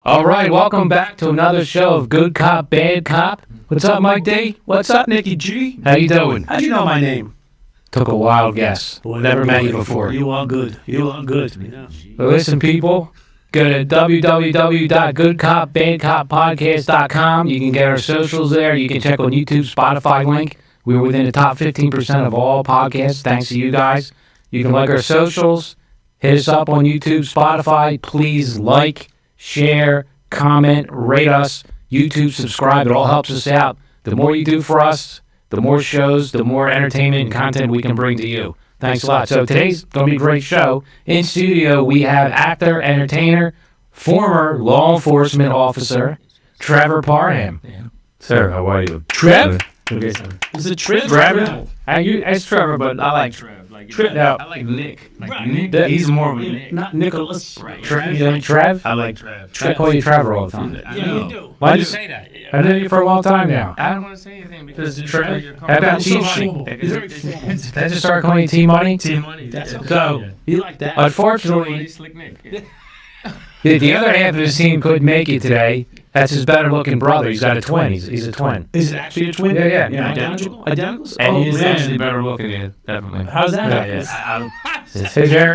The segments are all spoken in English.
All right, welcome back to another show of Good Cop, Bad Cop. What's up, Mike D? What's up, Nicky G? How you doing? How'd you know my name? Took a wild guess. Never met you before. You are good. You are good. Yeah. But listen, people, go to www.goodcopbadcoppodcast.com. You can get our socials there. You can check on YouTube, Spotify link. We were within the top 15% of all podcasts, thanks to you guys. You can like our socials. Hit us up on YouTube, Spotify. Please like, share, comment, rate us, YouTube, subscribe. It all helps us out. The more you do for us, the more shows, the more entertainment and content we can bring to you. Thanks a lot. So today's going to be a great show. In studio, we have actor, entertainer, former law enforcement officer, Trevor Parham. Sir, how are you? Trev? Okay, sir. Is it Trevor? Trevor? It's Trevor, but I like Trev. Trev. No. I like Nick. Like Right. Nick, He's more of a Nick. Not Nicholas. Right. Trev? You know Trev? I like Trev. I call you Trevor all the time. I Yeah, know. you do. Why'd Why'd you you say say that? I know you for a long time now. I don't want to say anything because Trev? you're How about so T-Money? formal. It's He's very very formal. Did I just start calling you T-Money? T-Money. That's okay. So, You like that? unfortunately, Slick Nick. Yeah. the other half of his team couldn't make it today. That's his better-looking brother. He's got a twin. He's a twin. Is it actually a twin? Yeah. Identical? Identicals? And Oh, he's man. actually better looking than definitely. How's that? Yeah,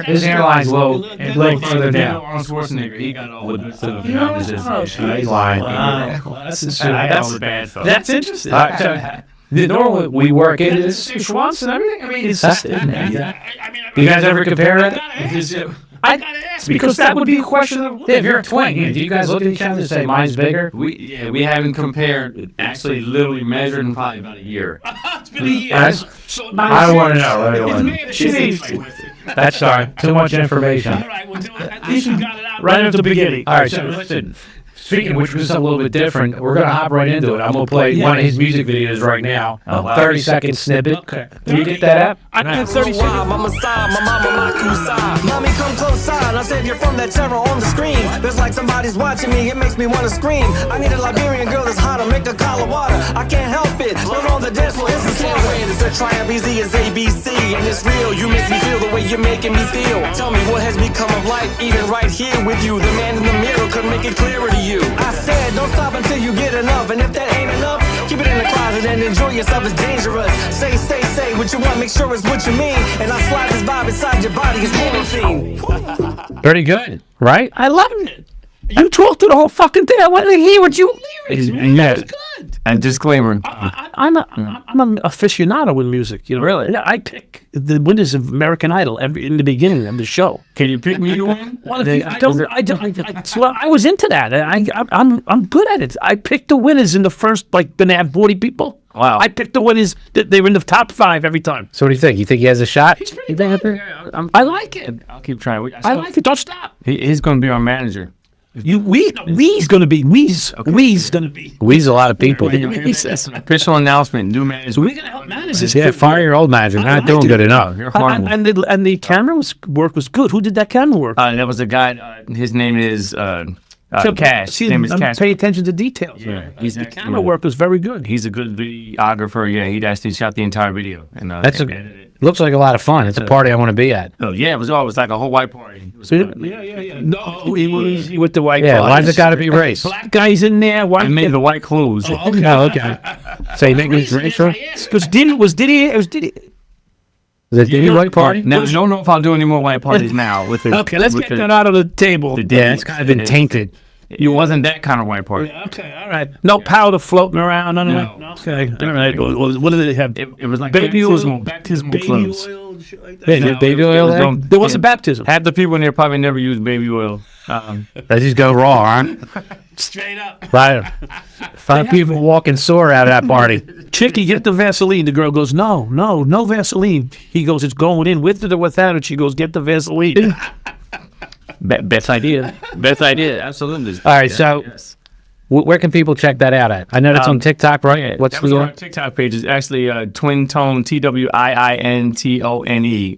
His hairline's a little further down. Arnold Schwarzenegger, he got all the good stuff. You know, He's just- oh, He's lying. Wow. Well, that's interesting. I got all the That's, bad stuff. that's interesting. All right, so, normally we work it. It's Schwartz and everything. I mean, it's That's just. it, man. You You guys ever compare it? I gotta ask because that would be a question of Yeah, if you're a twin, do you guys look at each other and say mine's bigger? We haven't compared, actually literally measured in probably about a year. It's been a year. That's- So I don't want to know. I don't It's wanna me know. that she needs to. That's sorry. Too much information. All right, well, at least you got it out right at the beginning. All right, so listen. Speaking of which was a little bit different, we're going to hop right into it. I'm going to play one of his music videos right now. Oh, wow. 30-second snippet. Okay. Can you get that up? I got 30 seconds. Mama side, my mama my cool side. Mommy come close side, I save you from that terror on the screen. There's like somebody's watching me, it makes me wanna scream. I need a Liberian girl that's hot to make a collar water. I can't help it, but on the dance floor it's a slow win. It's a triumph easy as ABC, and it's real. You make me feel the way you're making me feel. Tell me what has become of life, even right here with you. The man in the mirror could make it clearer to you. I said, don't stop until you get enough, and if that ain't enough, keep it in the closet and enjoy yourself. It's dangerous. Say what you want, make sure it's what you mean. And I slide this vibe inside your body, it's morphine. Pretty good, right? I loved it. You talked to the whole fucking thing. I wanted to hear what you lyrics, man. Yeah. It was good. And disclaimer, I'm an aficionado with music. You know, Really? Yeah, I pick the winners of American Idol in the beginning of the show. can you pick me to win? Well, I was into that. I'm good at it. I picked the winners in the first, like, gonna have 40 people. Wow. I picked the winners. They were in the top 5 every time. So what do you think? You think he has a shot? You think I like it. I'll keep trying. I like it. Don't stop. He's going to be our manager. We's gonna be. We's gonna be. We's a lot of people. That's an official announcement. New manager. We're gonna help manage this. Yeah, fire your old manager. Not doing good enough. You're horrible. And the camera work was good. Who did that camera work? That was a guy. His name is Cash. See, His name is I'm Cash. pay attention to details. Yeah, The camera work was very good. He's a good videographer. Yeah, he actually shot the entire video. And That's edited it. looks like a lot of fun. It's a party I want to be at. Oh yeah, it was like a whole white party. It was fun. Yeah. No, he was with the white. Yeah, guys. why's it got to be race? Black guys in there. White. I made the white clothes. Oh, okay. So you make me racial? Because Diddy. Is it Diddy White Party? Now, I don't know if I'll do any more white parties now. With the, Okay, let's with get the- that out of the table. the Yeah, it's kind of been tainted. It wasn't that kind of white party. Okay, all right. No powder floating around. None of No. that. Okay, all right. What did they have? It was like Baby oil? baptismal Baby clothes. oil and shit like that. Yeah, No, baby it oil was there? don't- There wasn't baptism. Half the people in there probably never used baby oil. They just go raw, huh? Straight up. Right. 5 people walking sore out of that party. Chicky, get the Vaseline. The girl goes, no Vaseline. He goes, it's going in with it or without it. She goes, get the Vaseline. Best idea. Best idea. Absolutely. All right, so Yes. where can people check that out at? I know that's on TikTok, right? What's That was on our the TikTok page. It's actually Twin Tone, TWIINTONE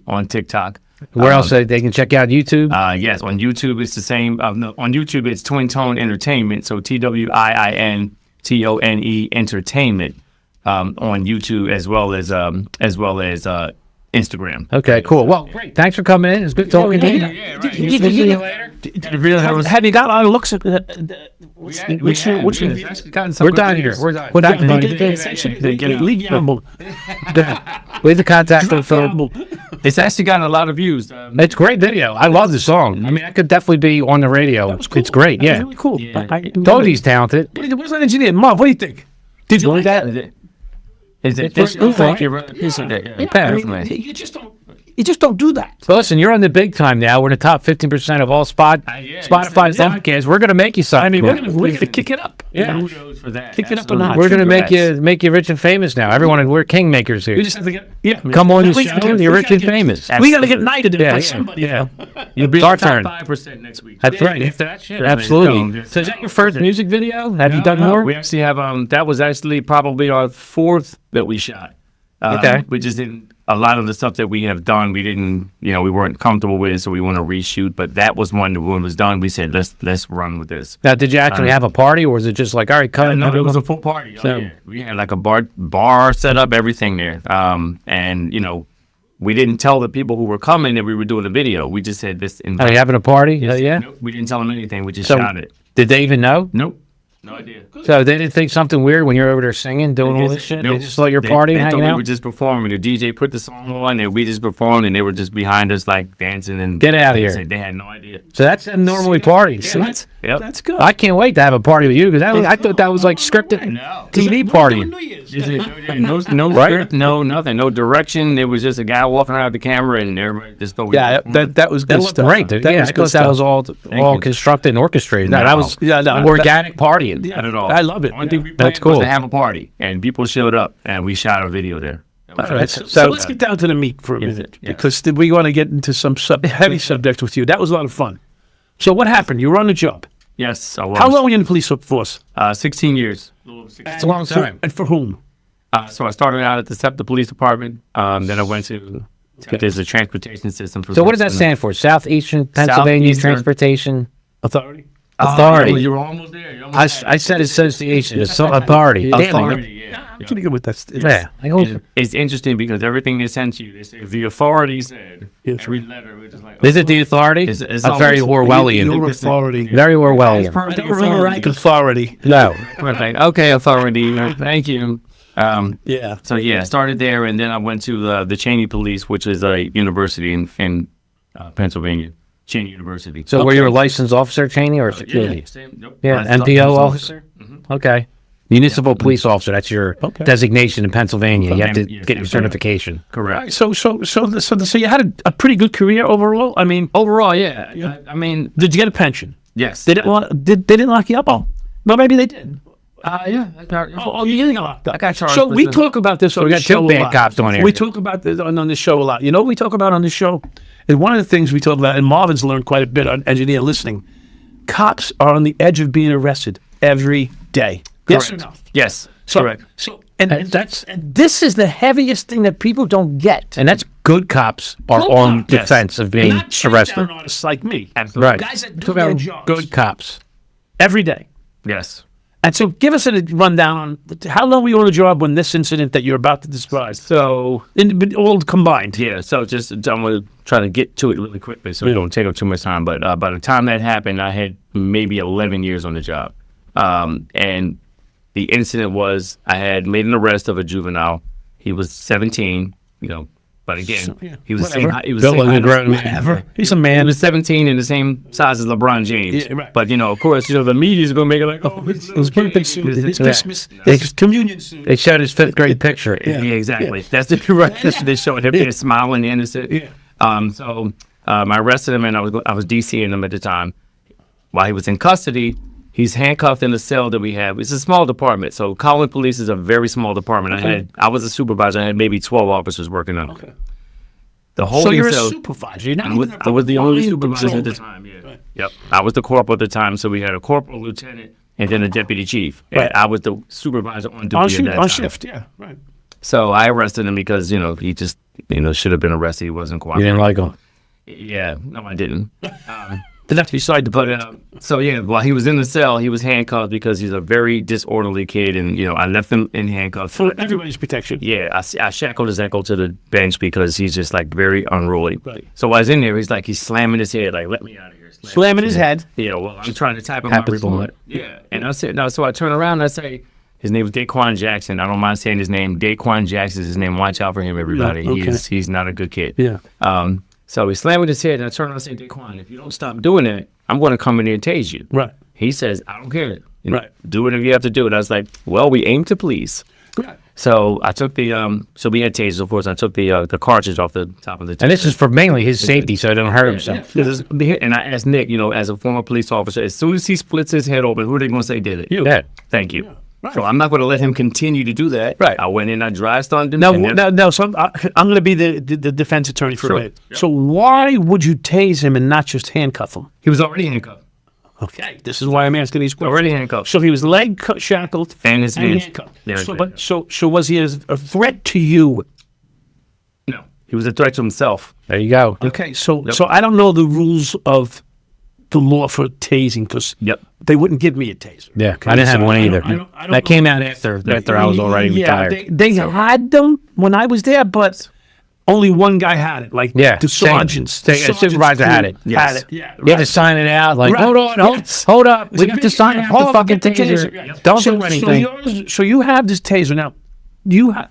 on TikTok. where else they can check out YouTube? Yes, on YouTube it's the same. No, on YouTube it's Twin Tone Entertainment. So TWIINTONE Entertainment on YouTube as well as Instagram. Okay, cool. Well, great. Thanks for coming in. It's good talking to you. Have you got a lot of looks at that? We're done here. We're done. Leave the contact info. It's actually gotten a lot of views. It's a great video. I love the song. I mean, I could definitely be on the radio. It's great. Yeah. Really cool. Told he's talented. Where's that engineer? Marv, what do you think? Did you like that? Is it this? Thank you. You just don't do that. So listen, you're on the big time now. We're in the top 15% of all Spotify podcasts. We're gonna make you something. I mean, we're gonna kick it up. Yeah. For that. Kick it up a notch. We're gonna make you rich and famous now. Everyone, we're kingmakers here. We just have to get Come on the show. You're rich and famous. We gotta get knighted Yeah, by yeah. somebody. Yeah. You'll be Our in the turn. top 5% next week. That's right. After that shit. Absolutely. So is that your first music video? Have you done more? We actually have. That was actually probably our 4th that we shot. Okay. We just didn't. A lot of the stuff that we have done, we didn't. We weren't comfortable with, so we want to reshoot. But that was one that when it was done, we said let's run with this. Now, did you actually have a party, or was it just like, all right, cut? No, it was a full party. We had like a bar set up, everything there. And we didn't tell the people who were coming that we were doing a video. We just said this. Are you having a party? Yeah. Nope, we didn't tell them anything. We just So- shot it. Did they even know? Nope. No idea. So they didn't think something weird when you're over there singing, doing all this shit? They just thought you're partying, they hanging thought out? We were just performing. The DJ put the song on, and we just performed, and they were just behind us, like dancing and Get out of here. They had no idea. So that's normally parties. Yep. That's good. I can't wait to have a party with you because I thought that was like scripted TV party. No script, no nothing, no direction. It was just a guy walking around the camera, and everybody just thought. that was That good looked stuff. great, dude. Yeah, I thought that was all you. constructed and orchestrated. That was no, organic partying. Not at all. I love it. Only thing we That's planned was cool. to have a party, and people showed up, and we shot a video there. All right, so let's get down to the meat for a minute because we want to get into some heavy subjects with you. That was a lot of fun. So what happened? You were on the job. Yes, I was. How long were you in the police force? 16 years. It's a long time. And for whom? So I started out at the SEPTA Police Department. Then I went to there's a transportation system. For So what does that stand for? Southeastern Pennsylvania Southeastern Transportation Authority. Authority. You were almost there. You're I almost there. said association. It's authority. Damn it. Authority, yeah. I'm pretty good with that. Yeah. It's interesting because everything they sent you, they say the authority said. Yes. Every letter, we're just like. Is it the authority? It's That's very almost- Orwellian. Your authority. Very Orwellian. I don't remember rank authority. No. We're like, okay, authority. Thank you. Yeah. So I started there, and then I went to the Cheney Police, which is a university in Pennsylvania, Cheney University. So were you a licensed officer, Cheney, or security? Nope. Yeah, Licensed MPO officer? Okay. Municipal police officer, that's your designation in Pennsylvania. You have to Yes, get your certification. Correct. So you had a pretty good career overall. I mean, Overall, yeah. I mean, did you get a pension? yes. They didn't lock you up? Oh, well, maybe they did. Yeah. Oh, you didn't get locked up. I got charged So with we the- talk about this on We the got show two a bad lot. cops on here. We talk about this on the show a lot. You know what we talk about on the show? And one of the things we talk about, and Marvin's learned quite a bit on engineer listening, cops are on the edge of being arrested every day. Yes or Correct. no? Yes. So, Correct. And this is the heaviest thing that people don't get. And that's good cops are Good on cops. defense of being Not shakedown arrested. artists like me. Absolutely. Right. Guys that do Talk their about jobs good cops. every day. Yes. And so give us a rundown on how long were you on the job when this incident that you're about to describe, So all combined. yeah. So just I'm gonna try to get to it really quickly, so we don't take up too much time. But by the time that happened, I had maybe 11 years on the job, and the incident was I had made an arrest of a juvenile. He was 17. But again, he was the same. He was the same height as- Whatever. He's a He man. was 17 and the same size as LeBron James. Yeah, right. But of course, the media's gonna make it like, oh, His birthday suit, his Yeah. Christmas, his communion suit. They showed his fifth grade picture. yeah, exactly. That's the right. They showed him there smiling, innocent. Yeah. So I arrested him, and I was DCing him at the time. While he was in custody, he's handcuffed in the cell that we have. It's a small department. So Collin Police is a very small department. I was a supervisor. I had maybe 12 officers working on it. Okay. The whole So you're a cell- supervisor. You're not I was, even I was the only line supervisor at the patrol. time. Yeah. Yep. I was the corporal at the time, so we had a corporal, lieutenant, and then a deputy chief. And Right. I was the supervisor on duty On, at shoot, that on time. shift. Yeah, right. So I arrested him because he just should have been arrested. He wasn't You cooperating. didn't like him. Yeah. No, I didn't. That's beside the point. But so yeah, while he was in the cell, he was handcuffed because he's a very disorderly kid, and I left him in handcuffs For everybody's protection. Yeah, I shackled his ankle to the bench because he's just like very unruly. Right. So while I was in there, he's slamming his head like, "Let me out of here!" Slamming his head. Yeah, well, I'm trying to type up my Happens a lot. report. Yeah, and I said no. So I turn around and I say, his name was Daquan Jackson. I don't mind saying his name. Daquan Jackson is his name. Watch out for him, everybody. Yeah, okay. He's not a good kid. Yeah. So he slammed with his head, and I turned around and said, Daquan, if you don't stop doing that, I'm going to come in here and tase you. Right. He says, I don't care. Right. Do whatever you have to do. And I was like, well, we aim to please. Right. So I took the so we had tasers, of course. I took the cartridge off the top of the taser. And this is for mainly his safety, so he don't hurt himself. And I asked Nick, as a former police officer, as soon as he splits his head open, who are they going to say did it? You. Yeah. Thank you. Right. So I'm not going to let him continue to do that. Right. I went in, I dry-stunned him. No. So I'm going to be the defense attorney for a minute. Yep. So why would you tase him and not just handcuff him? He was already handcuffed. Okay, this is why I'm asking these questions. Already handcuffed. So he was shackled And his hands. handcuffed. Yeah, So was he a threat to you? No. He was a threat to himself. There you go. Okay, so I don't know the rules of the law for tasing because Yep. they wouldn't give me a taser. Yeah, Okay, I didn't have so one I either. don't know. That came out after I was already retired. They had them when I was there, but only one guy had it. Like Yeah, the sergeants. a supervisor had it. Had it. Yeah, You had to sign it out. Like, Right. hold on, Yes. hold up. We It's a got to big- sign out hold the on, fucking get the taser. taser. Don't So- do anything. So you have this taser now. Because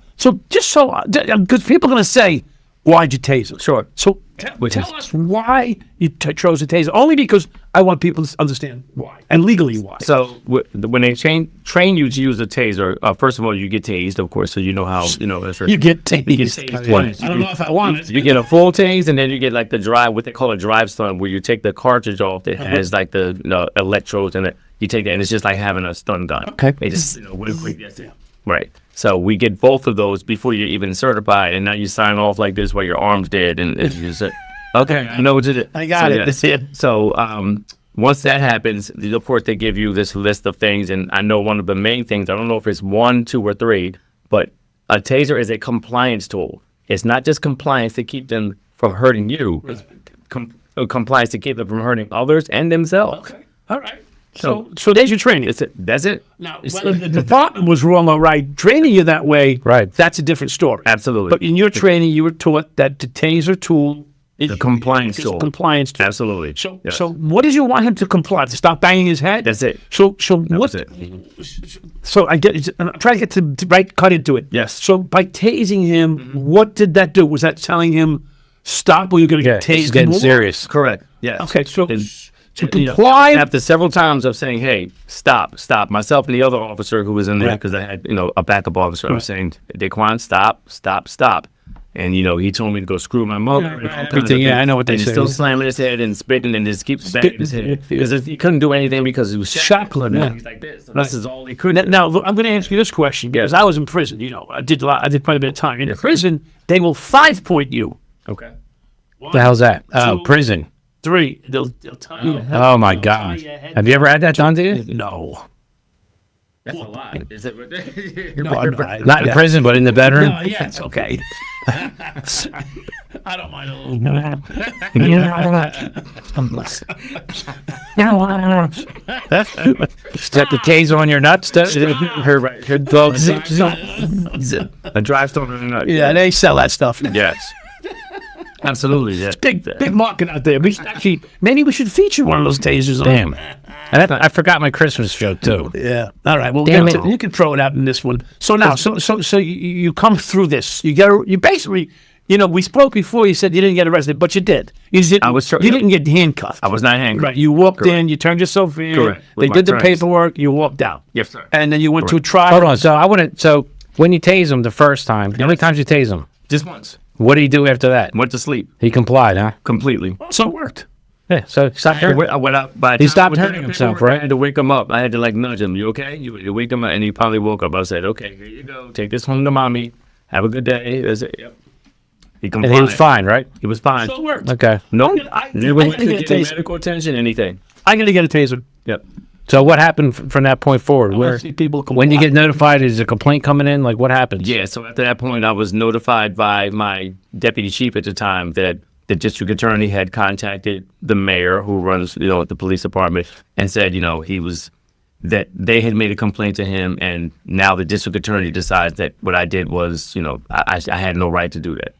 people are going to say, why'd you tase? Sure. So tell us why you chose the taser. Only because I want people to understand why and legally why. So when they train you to use a taser, first of all, you get tased, of course, so you know how, that's You get tased. You get tased twice. I don't know if I want it. You get a full tase, and then you get like the drive, what they call a drive stun, where you take the cartridge off that has like the electrodes in it. You take that, and it's just like having a stun gun. Okay. They just, real quick, that's it. Right. So we get both of those before you're even certified, and now you sign off like this while your arm's dead, and you say, okay, I know what you did. I got it. That's it. So once that happens, of course, they give you this list of things, and I know one of the main things, I don't know if it's 1, 2, or 3, but a taser is a compliance tool. It's not just compliance to keep them from hurting you. It's compliance to keep them from hurting others and themselves. Okay. All right. So there's your training. That's it. Now, whether the department was wrong or right, training you that way, Right. that's a different story. Absolutely. But in your training, you were taught that the taser tool is The compliance is tool. a compliance tool. Absolutely. So, Yes. so what did you want him to comply? To stop banging his head? That's it. So That what? was it. So I get. I'm trying to get to cut into it. Yes. So by tasing him, what did that do? Was that telling him stop, or you're going to Yeah, get tased? it's getting more? serious. Correct. Yes. Okay. So And- to you know, comply. after several times of saying, "Hey, stop!" Myself and the other officer who was in there, Right. because I had a backup officer. I was saying, "Daquan, stop!" And he told me to go screw my mother. Yeah, and right. all kinds Everything, of yeah, things. I know what they and he's say. still slamming his head and spitting and just keeps banging his head Yeah. because he couldn't do anything because he was Shackled, yeah. He's like this. So this is all he could. Now, look, I'm going to ask you this question because I was in prison. I did quite a bit of time in prison. They will 5-point you. Okay. What the hell's that? Two. Prison. 3. They'll tie you. Oh, my God. Have you ever had that done to you? No. That's a lot. Is it? Not in prison, but in the bedroom? No, yeah, it's okay. I don't mind a little. Set the taser on your nuts? Her dog. A drive storm. Yeah, they sell that stuff. Yes. Absolutely. Yeah. Big market out there. Maybe we should feature one of those tasers. Damn. And I forgot my Christmas joke, too. Yeah. All right. Well, Damn you can throw it out in this one. So now, so you come through this. You basically, we spoke before. You said you didn't get arrested, but you did. You didn't get handcuffed. I was not handcuffed. Right. You walked in. You turned yourself in. Correct. They With my did the friends. paperwork. You walked out. Yes, sir. And then you went to a trial. Hold on. So when you tase him the first time, how many times you tase him? Just once. What did he do after that? Went to sleep He complied, huh? completely. So it worked. Yeah. So stop I hurting. went out by the He time stopped I went hurting to the himself, paperwork, right? I had to wake him up. I had to nudge him. You okay? You wake him up, and he probably woke up. I said, "Okay, here you go. Take this home to mommy. Have a good day." That's it. Yep. He And complied. he was fine, right? He was fine. So it worked. Okay. No, I never went gotta to get a get taser. medical attention, anything. I'm going to get a taser. Yep. So what happened from that point forward? wanna see people When you comply. get notified, is a complaint coming in? Like what happens? Yeah. So after that point, I was notified by my deputy chief at the time that the district attorney had contacted the mayor who runs, the police department, and said, that they had made a complaint to him, and now the district attorney decides that what I did was, I had no right to do that.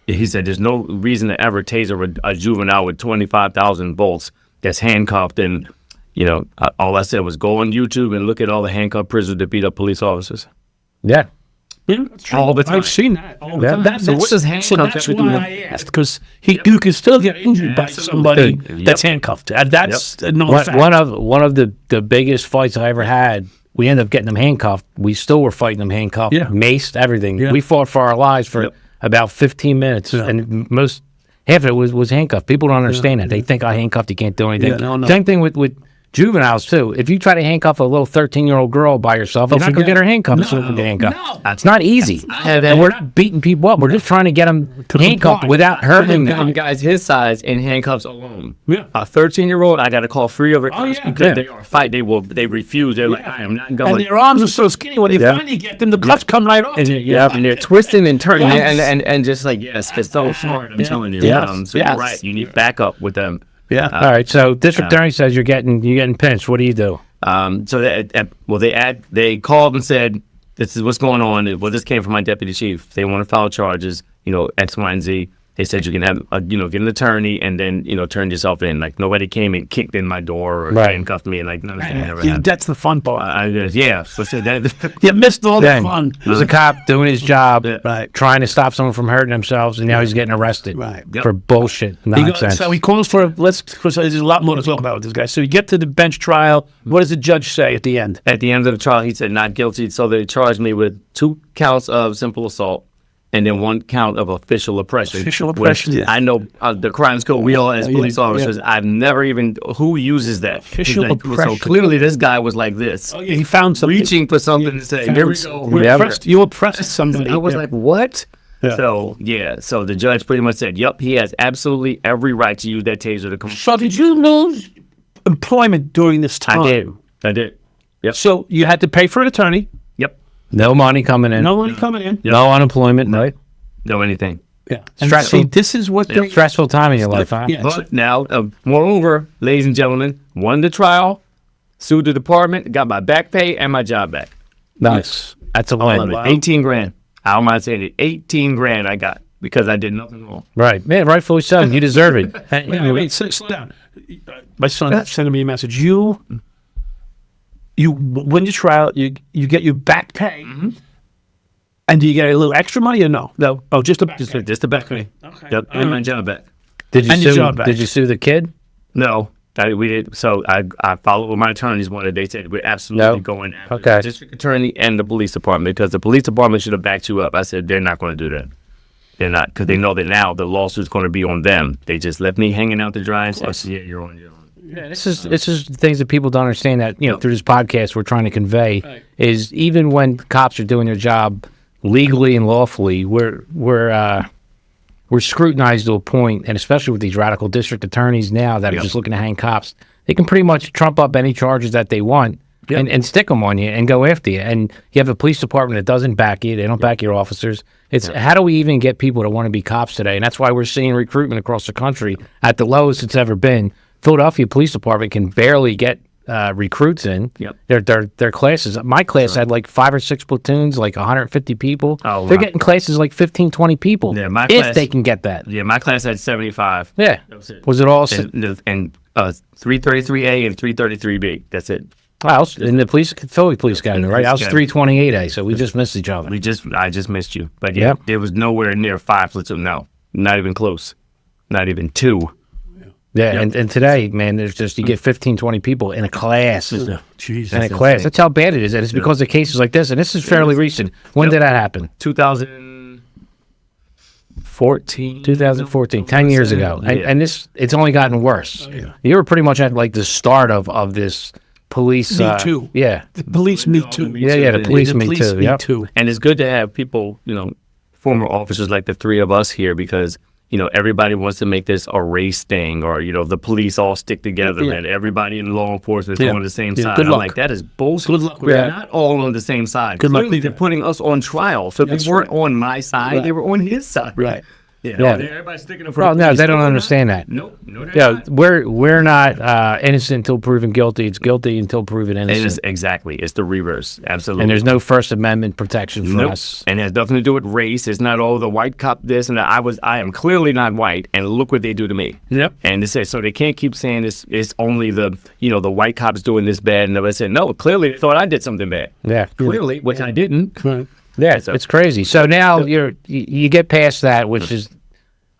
He said there's no reason to ever taser a juvenile with 25,000 volts that's handcuffed, and all I said was go on YouTube and look at all the handcuffed prisoners that beat up police officers. Yeah. Yeah, All the time. I've seen that all the Yeah. time. So what does handcuffs That's have to do why with- I asked, because you can still get injured by somebody Yep. that's handcuffed. That's a known fact. One of the biggest fights I ever had, we ended up getting them handcuffed. We still were fighting them handcuffed, Yeah. maced, everything. Yeah. We fought for our lives for Yep. about 15 minutes, Yeah. and half of it was handcuffed. People don't understand that. They think I handcuffed, you can't do anything. Yeah, no. Same thing with juveniles too. If you try to handcuff a little 13-year-old girl by yourself, you're not going to get her handcuffed. As soon as you get handcuffed. It's not easy. And we're not beating people up. We're just trying to get them handcuffed comply. without hurting them. Them guys his size in handcuffs alone. Yeah. A 13-year-old, I got to call 3 other cops yeah. because Yeah. they are fight. They refuse. They're like, I am not And going. their arms are so skinny when they finally get them, the cuffs come right off. And they're twisting and turning Yes. and just like, yes, it's so hard. I'm telling you. Yes. So you're right. You need backup with them. Yeah. All right, so district attorney says you're getting pinched. What do you do? So they called and said, this is what's going on. Well, this came from my deputy chief. They want to file charges, X, Y, and Z. They said you can have, get an attorney and then, turn yourself in. Like nobody came and kicked in my door or Right. handcuffed me, and like none of that ever happened. That's the fun part. Yeah. So that, You missed all the Then fun. there's a cop doing his job, Right. trying to stop someone from hurting themselves, and now he's getting arrested Right. for bullshit He goes- nonsense. so he calls for because there's a lot more to talk about with this guy. So you get to the bench trial. What does the judge say at the end? at the end of the trial, he said not guilty. So they charged me with 2 counts of simple assault and then 1 count of official oppression. Official which oppression, yeah. I know the crimes code. We all as police officers. I've never even who uses that. Official So oppression. clearly, this guy was like this, Oh, yeah, he found something. reaching for something to say. Here we go. You oppressed somebody. I was like, what? Yeah. So the judge pretty much said, yep, he has absolutely every right to use that taser to come. So did you lose employment during this time? I did. Yep. So you had to pay for an attorney. Yep. No money coming in. No money coming in. No unemployment. No. No anything. Yeah. And Stressful. see, this is what they. Stressful time in your life, huh? Yeah. But now, moreover, ladies and gentlemen, won the trial, sued the department, got my back pay and my job back. Nice. That's a win. Wow. 18 grand. I don't mind saying it. 18 grand I got because I did nothing wrong. Right. Man, rightfully so. You deserve it. Wait, slow down. My son sent me a message. You win your trial. You get your back pay. And do you get a little extra money or no? No. Oh, just the back pay. Just the back pay. Okay. Yep. And my job back. Did you And your sue? job back. Did you sue the kid? No. We did. So I followed what my attorneys wanted. They said we're absolutely going after Okay. the district attorney and the police department because the police department should have backed you up. I said they're not going to do that. They're not because they know that now the lawsuit's going to be on them. They just left me hanging out to dry and said, yeah, you're on your own. Yeah, this is things that people don't understand that through this podcast we're trying to convey is even when cops are doing their job legally and lawfully, we're scrutinized to a point, and especially with these radical district attorneys now that are just looking to hang cops, they can pretty much trump up any charges that they want and stick them on you and go after you. And you have a police department that doesn't back you; they don't back your officers. It's how do we even get people to want to be cops today? And that's why we're seeing recruitment across the country at the lowest it's ever been. Philadelphia Police Department can barely get recruits in. Yep. Their classes. My class had like 5 or 6 platoons, like 150 people. Oh, They're wow. getting classes like 15, 20 people. Yeah, my if class- they can get that. Yeah, my class had 75. Yeah. was it. Was it all? And 333A and 333B. That's it. I was in the Philly Police Academy, right? I was Academy. 328A, so we just missed each other. I just missed you. But yeah, Yep. there was nowhere near 5 platoon. No, not even close. Not even 2. Yeah, and today, man, there's just you get 15, 20 people in a class. Jesus. In a class. That's how bad it is. And it's because of cases like this. And this is fairly recent. When did that happen? 2014. 2014, 10 years ago. And, Yeah. and it's only gotten worse. You were pretty much at like the start of this police. Me Too. Yeah. The police Me Too. Yeah, the police Me Too. Me Yep. Too. And it's good to have people, former officers like the 3 of us here because, everybody wants to make this a race thing or, the police all stick together, man. Everybody in law enforcement is on the same side. Good I'm luck. like, that is bullshit. Good luck with We're that. not all on the same side. Good luck Clearly, with they're that. putting us on trial. So they weren't on my side. Right. They were on his side. Right. Yeah. Everybody's sticking up for Well, the no, police. they don't they're understand that. Nope. No, they're Yeah, not. we're not innocent until proven guilty. It's guilty until proven It innocent. is exactly. It's the reverse. Absolutely. And there's no First Amendment protection for Nope. us. And it has nothing to do with race. It's not the white cop this and that. I am clearly not white, and look what they do to me. Yep. And they say so they can't keep saying it's only the the white cops doing this bad, and I said no. Clearly they thought I did something bad. Yeah. Clearly, which I didn't. Yeah, So- it's crazy. So now you get past that, which is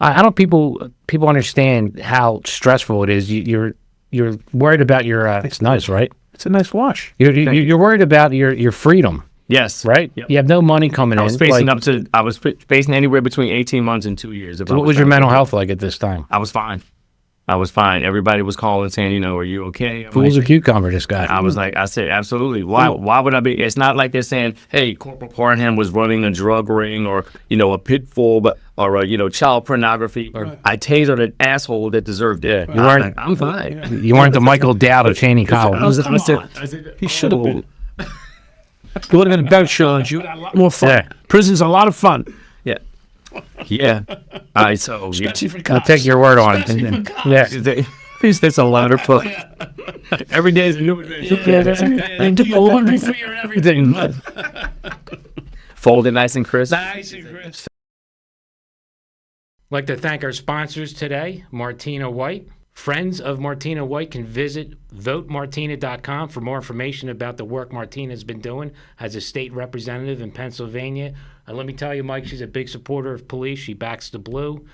I don't people understand how stressful it is. You're worried about your. It's nice, right? It's a nice wash. You're worried about your freedom, Yes. right? Yep. You have no money coming I in. was facing like, I was facing anywhere between 18 months and 2 years. What was your mental health like at this time? I was fine. Everybody was calling saying, are you okay? I'm Fool's like, a cucumber, this guy. I said, absolutely. Why would I be? It's not like they're saying, hey, Corporal Parham was running a drug ring or, a pit bull, or child pornography. Or I tasered an asshole that deserved it. You weren't- I'm fine. You weren't the Michael Dowd of Cheney College. I said, He should have been. He would have been a better challenge. You had a lot more fun. Yeah. Prison's a lot of fun. yeah. Yeah. All right, so, yeah. I'll take your word on it. Yeah. There's a lot of fun. Every day is a new adventure. Everything. Fold it nice and crisp. Like to thank our sponsors today, Martina White. Friends of Martina White can visit votemartina.com for more information about the work Martina's been doing as a state representative in Pennsylvania. And let me tell you, Mike, she's a big supporter of police. She backs the blue.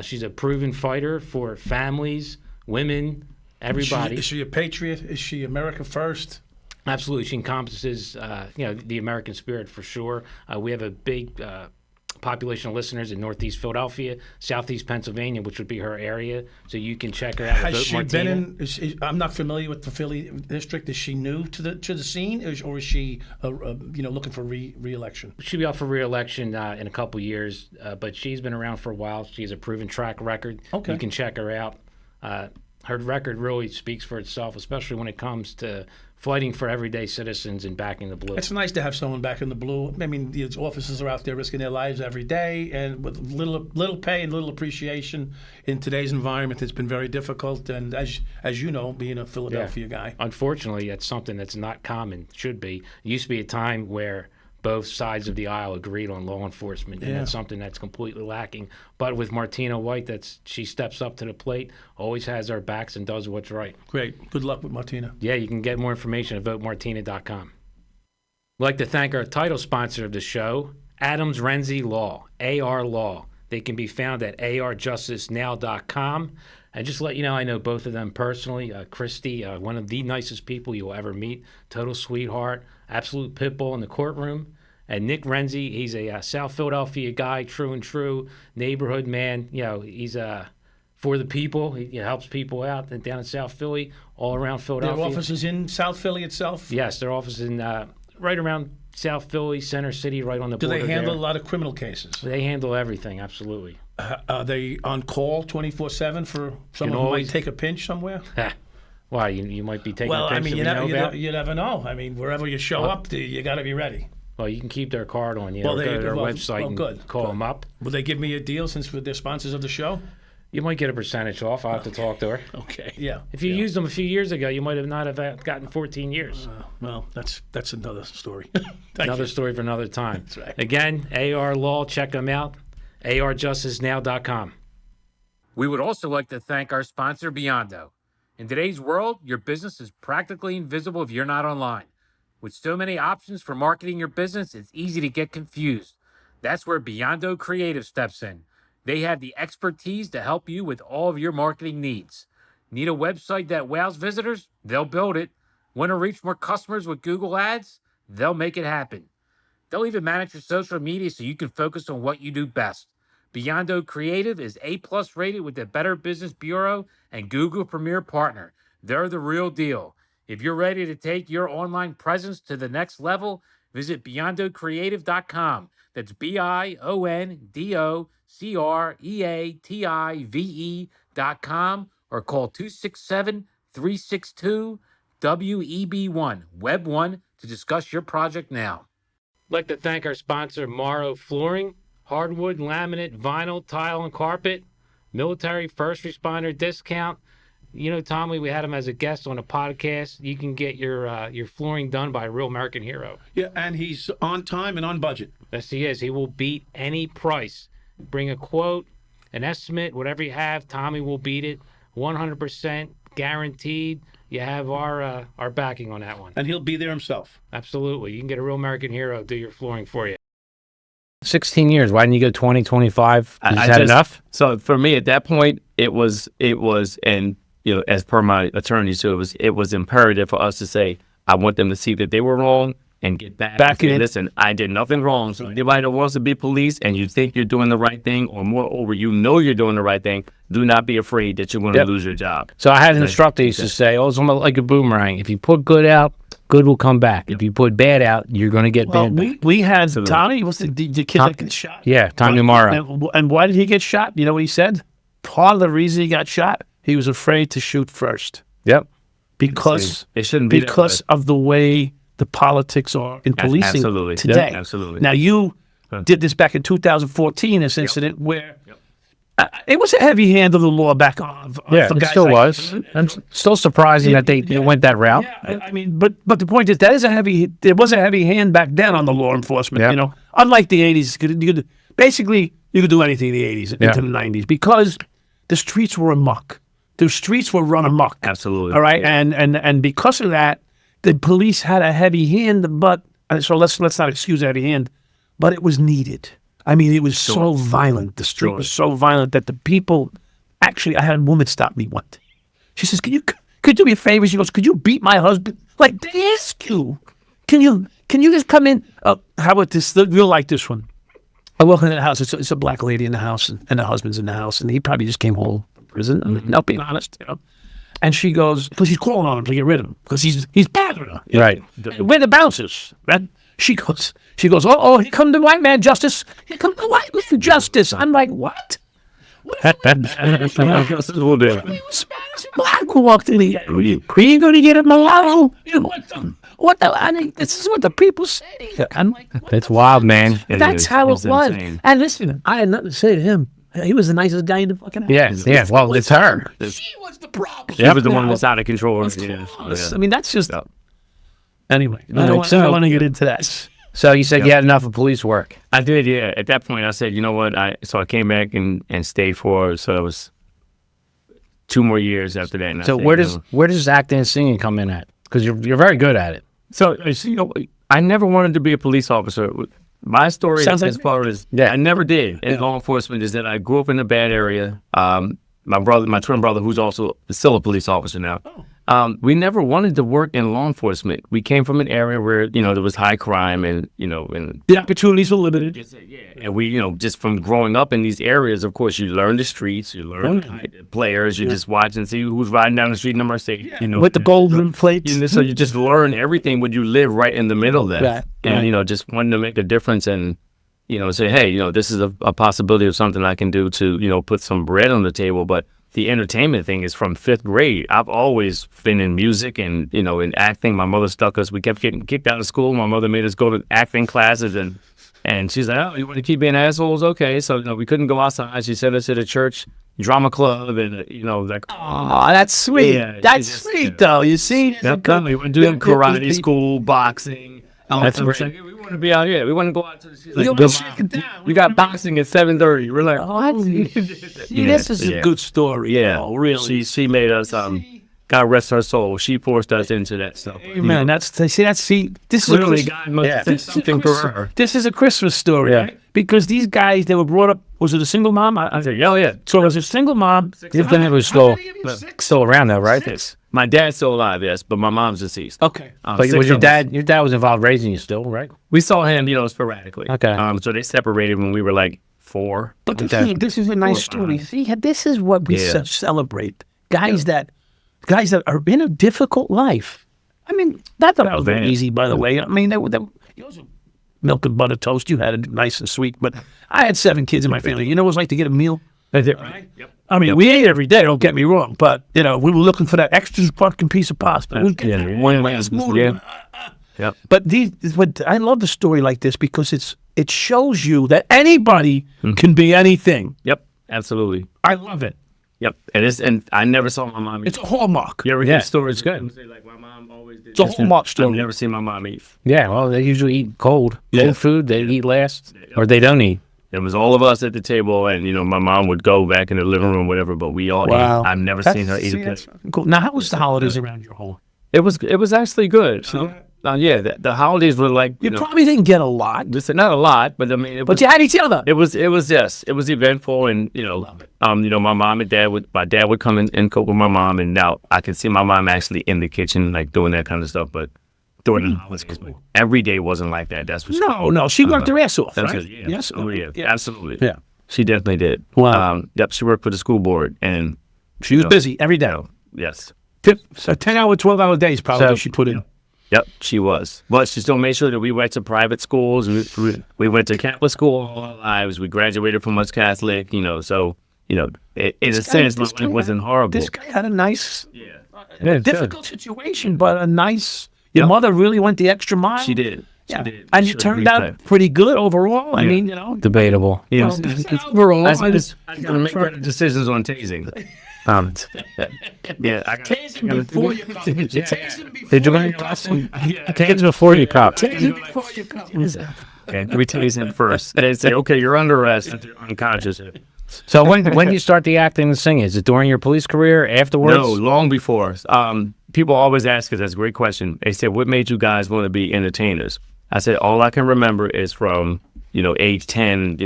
She's a proven fighter for families, women, everybody. Is she a patriot? Is she America first? Absolutely. She encompasses, the American spirit for sure. We have a big population of listeners in Northeast Philadelphia, Southeast Pennsylvania, which would be her area. So you can check her out. Has Vote she Martina. been in? I'm not familiar with the Philly district. Is she new to the scene, or is she looking for re-election? She'll be up for re-election in a couple years, but she's been around for a while. She has a proven track record. Okay. You can check her out. Her record really speaks for itself, especially when it comes to fighting for everyday citizens and backing the blue. It's nice to have someone back in the blue. I mean, these officers are out there risking their lives every day, and with little pay and little appreciation in today's environment, it's been very difficult. And as you know, being a Philadelphia guy, Unfortunately, it's something that's not common. Should be. It used to be a time where both sides of the aisle agreed on law enforcement, and Yeah. that's something that's completely lacking. But with Martina White, she steps up to the plate, always has our backs, and does what's right. great. Good luck with Martina. Yeah, you can get more information at votemartina.com. I'd like to thank our title sponsor of the show, Adams Renzi Law, AR Law. They can be found at arjusticenow.com. And just to let you know, I know both of them personally. Christy, one of the nicest people you'll ever meet, total sweetheart, absolute pit bull in the courtroom. And Nick Renzi, he's a South Philadelphia guy, true and true, neighborhood man. He's for the people. He helps people out down in South Philly, all around Philadelphia. Their offices in South Philly itself. Yes, their office is in right around South Philly, Center City, right on the Do border. they handle there. a lot of criminal cases? They handle everything, absolutely. Are they on call 24/7 for someone who always- might take a pinch somewhere? Why, you might be taking Well, a pinch I mean, that we know about? you never know. I mean, wherever you show up, you got to be ready. Well, you can keep their card on you. Well, Or go to their well, website well, and good, call good. them up. Will they give me a deal since they're sponsors of the show? You might get a percentage off. I'll have to talk to her. Okay. Yeah. If you used them a few years ago, you might have not have gotten 14 years. Well, that's another story. Another story for another time. That's right. Again, AR Law, check them out. arjusticenow.com. We would also like to thank our sponsor, Beyond.O. In today's world, your business is practically invisible if you're not online. With so many options for marketing your business, it's easy to get confused. That's where Beyond.O Creative steps in. They have the expertise to help you with all of your marketing needs. Need a website that wows visitors? They'll build it. Want to reach more customers with Google Ads? They'll make it happen. They'll even manage your social media so you can focus on what you do best. Beyond.O Creative is A+ rated with the Better Business Bureau and Google Premier Partner. They're the real deal. If you're ready to take your online presence to the next level, visit beyondocreative.com. That's BIONDOCREATIVE.com or call 267-362-WEB1, Web 1, to discuss your project now. I'd like to thank our sponsor, Morrow Flooring. hardwood, laminate, vinyl, tile, and carpet, military, first responder discount. You know, Tommy, we had him as a guest on a podcast. You can get your flooring done by a real American hero. Yeah, and he's on time and on budget. Yes, he is. He will beat any price. Bring a quote, an estimate, whatever you have. Tommy will beat it. 100% guaranteed. You have our backing on that one. And he'll be there himself. Absolutely. You can get a real American hero do your flooring for you. 16 years. Why didn't you go 20, 25? Is that enough? So for me at that point, it was, and you know, as per my attorney, so it was imperative for us to say, I want them to see that they were wrong and get back in. Listen, I did nothing wrong. So anybody that wants to be police and you think you're doing the right thing, or moreover, you know you're doing the right thing, do not be afraid that you're going to lose your job. So I had an instructor used to say, oh, it's almost like a boomerang. If you put good out, good will come back. If you put bad out, you're going to get bad back. We had Tommy, was the kid that got shot? Yeah, Tommy Morrow. And why did he get shot? You know what he said? Part of the reason he got shot, he was afraid to shoot first. Yep. Because it shouldn't be because of the way the politics are in policing today. Yep, absolutely. Now, you did this back in 2014, this incident where it was a heavy hand of the law back on. Yeah, for it guys still like was. I'm still surprising that they went that route. Yeah, I mean, but the point is, there was a heavy hand back then on the law enforcement. Yeah. You know, unlike the 80s, basically you could do anything in the 80s into the 90s because the streets were amok. The streets were run amok. Absolutely. All right, and because of that, the police had a heavy hand. But so let's not excuse that heavy hand, but it was needed. I mean, it was so violent. The street was so violent that the people. Actually, I had a woman stop me one day. She says, "Could you do me a favor?" She goes, "Could you beat my husband?" Like, they ask you, can you just come in? How about this? You'll like this one. I walk into the house. It's a black lady in the house, and the husband's in the house, and he probably just came home from prison. I mean, not being honest, you know. And she goes, because he's calling on him to get rid of him because he's bothering her. Right. Where the bouncers? Right? She goes. Oh, here come the white man justice. Here come the white man justice. I'm like, what? We'll do it. Spanish black walked in here. Are you going to get him alone? What the? I mean, this is what the people say. I'm like, That's wild, man. that's how it It's was. insane. And listen, I had nothing to say to him. He was the nicest guy in the fucking house. Yeah. Well, it's her. She was the problem. She was the one that's out of control. I mean, that's just. Anyway, I Right, don't want to get into that. So you said you had enough of police work. I did, yeah. At that point, I said, you know what? So I came back and stayed for, so it was 2 more years after that. And I So said, where does acting and singing come in at? Because you're very good at it. So, you know, I never wanted to be a police officer. My story, Sounds like as far as I never did in law enforcement, is that I grew up in a bad area. My twin brother, who's also still a police officer now, we never wanted to work in law enforcement. We came from an area where, you know, there was high crime and, you know, and The opportunities were limited. and we, you know, just from growing up in these areas, of course, you learn the streets, you learn the players, you just watch and see who's riding down the street, number 6, you know. With the golden plates. You know, so you just learn everything when you live right in the middle of that. Right. And, you know, just wanting to make a difference and, you know, say, hey, you know, this is a possibility of something I can do to, you know, put some bread on the table. But the entertainment thing is from 5th grade. I've always been in music and, you know, in acting. My mother stuck us. We kept getting kicked out of school. My mother made us go to acting classes and she's like, oh, you want to keep being assholes? Okay. So, you know, we couldn't go outside. She sent us to the church drama club and, you know, like, Oh, that's sweet. Yeah, That's it's just, sweet, though. You see? we went doing karate school, boxing. That's Like, great. we want to be out here. We want to go out to the street. Like, wanna shake it down. we got boxing at 7:30. We're like, This is a good story. yeah, Oh, really. She made us. God rest her soul. She forced us into that stuff. Man, this is Clearly, a God must have something for her. This is a Christmas story, Yeah. right? Because these guys, they were brought up. Was it a single mom? I said, oh yeah. So it was a single mom. Your family was still around though, right? My dad's still alive, yes, but my mom's deceased. Okay. But Six was your of us. dad? Your dad was involved raising you still, right? We saw him, you know, sporadically. Okay. So they separated when we were like 4. But this is a nice story. See, this is what we Yeah. celebrate. Guys that are in a difficult life. I mean, that was very easy, by the way. I mean, yours were milk and butter toast. You had it nice and sweet. But I had 7 kids in my family. You know what it was like to get a meal? Right? Yep. I mean, we ate every day, don't get me wrong. But, you know, we were looking for that extra fucking piece of pasta. Yeah. Yep. But I love the story like this because it shows you that anybody can be anything. Yep. Absolutely. I love it. Yep. And I never saw my mom eat. It's a hallmark. You ever hear the story? It's good. Like my mom always did. It's a hallmark story. I've never seen my mom eat. Yeah, well, they usually eat cold. Yeah. Cold food, they eat last, or they don't eat. It was all of us at the table, and my mom would go back in the living room, whatever. But we all ate. I've never seen her eat a plate. Cool. Now, how was the holidays around your home? It was actually good. The holidays were like You probably didn't get a lot, not a lot, but I mean, but you had each other. it was eventful, and my mom and my dad would come in and cook with my mom, and now I can see my mom actually in the kitchen like doing that kind of stuff, but. During the holidays, every day wasn't like that. That's for sure. No, she worked her ass off, That's right? it, yeah. Yes. Oh, yeah. Absolutely. Yeah. She definitely did. Wow. Yep. She worked for the school board, and She was busy every day. yes. So 10-hour, 12-hour days probably she put in. Yep, she was. But she still made sure that we went to private schools. We went to Catholic school all our lives. We graduated from us Catholic. So in a sense, my life wasn't horrible. This guy had a nice, Yeah, difficult situation, but a nice. Your mother really went the extra mile. She did. Yeah. She did. And She you turned really out did. pretty good overall. I Yeah. mean, debatable. Yes. overall. I gotta make better decisions on tasing. Yeah, I got before you come. Did you learn your lesson? Tasing before you cop. Before you come. Okay, we tase him first. They say, okay, you're under arrest. You're unconscious. So when you start the acting and singing, is it during your police career, afterwards? No, long before. People always ask us, that's a great question. They said, what made you guys want to be entertainers? I said, all I can remember is from, age 10,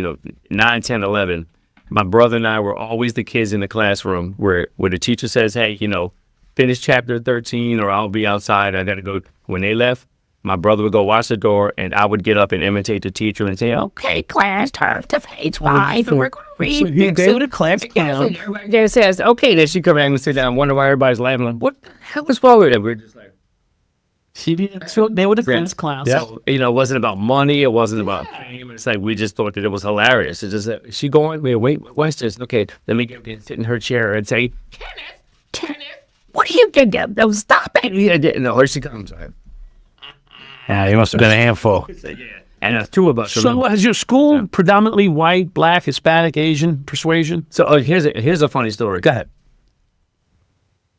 9, 10, 11. My brother and I were always the kids in the classroom where the teacher says, hey, finish chapter 13 or I'll be outside. I got to go. When they left, my brother would go watch the door, and I would get up and imitate the teacher and say, okay, class, turn to page 5, and we're going to read. They would have clapped down. Everybody says, okay, then she come back and sit down and wonder why everybody's laughing. Like, what the hell is wrong with it? We're just like, So they would have class. so, it wasn't about money. It wasn't about fame. It's like we just thought that it was hilarious. It's just, is she going? Wait, what's this? Okay, let me get up and sit in her chair and say, Kenneth, what are you doing? No, stop it. No, here she comes. Yeah, you must have been a handful. And that's true about her. So has your school predominantly white, black, Hispanic, Asian persuasion? So here's a funny story. Go ahead.